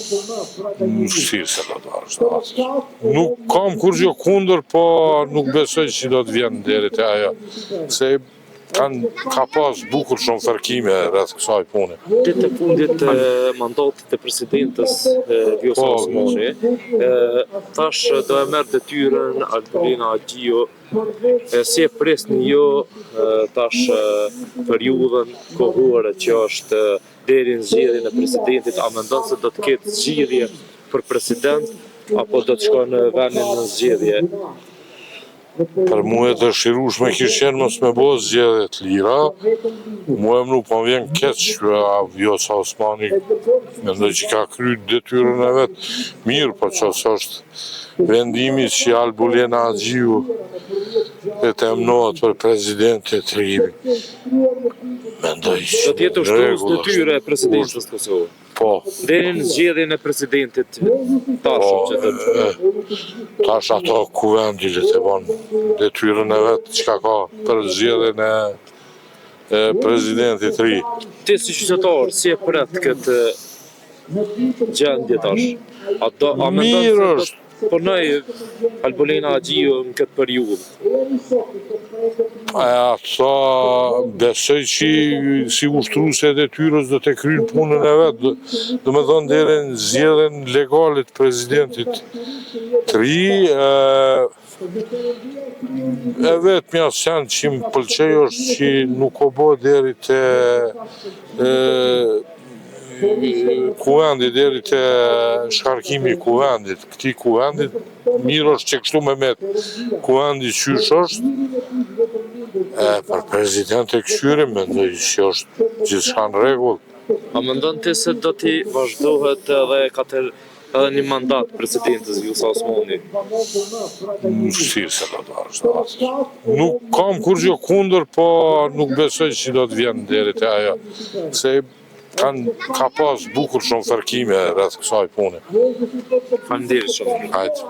Si se do të është. Nuk kam kur gjë kundër, po nuk besoj që do të vjen deri te ajo. Se ka pas bukur shumë fërkime rreth kësaj pune. Ditë e fundit mandatit të presidentës Vjosa Osmani, tash do e merr detyrën Albolina Haxhiu. Si e presni ju tash periudhën kohore që është deri në zgjedhjen e presidentit, a mendon se do të ketë zgjedhje për president apo do të shkojë në vendin në zgjedhje? Për mu e dëshirueshme kishte qenë mos me bëj zgjedhje të lira. Mua nuk po vjen keq që Vjosa Osmani mendoj që ka kryer detyrën e vet mirë, po çfarë është vendimi që Albolina Haxhiu e temnohet për presidentin e ri. Mendoj që do të jetë ushtrues detyre e presidentës të Kosovës. Po. Deri në zgjedhjen e presidentit tashëm që tash ato kuvendi le të bën detyrën e vet çka ka për zgjedhjen e presidentit të ri. Ti si qytetar, si e pret këtë gjendje tash? A mendon se punoj Albolina Haxhiu në këtë periudhë? Ato besoj që si ushtruese e detyrës do të kryejnë punën e vet, do të thonë deri në zgjedhjen legale të presidentit të ri. E vetmja sen që më pëlqej është që nuk o bo deri te kuvendit, deri te shkarkimi i kuvendit, këtij kuvendit, mirë është që kështu me met kuvendi qysh është. Për president e këshyre mendoj që është gjithçka në rregull. A mendon ti se do t'i vazhdohet edhe një mandat presidentës Vjosa Osmani? Si se do të është. Nuk kam kur gjë kundër, po nuk besoj që do të vjen deri te ajo. Se ka pas bukur shumë fërkime rreth kësaj pune. Faleminderit shumë. Hajde.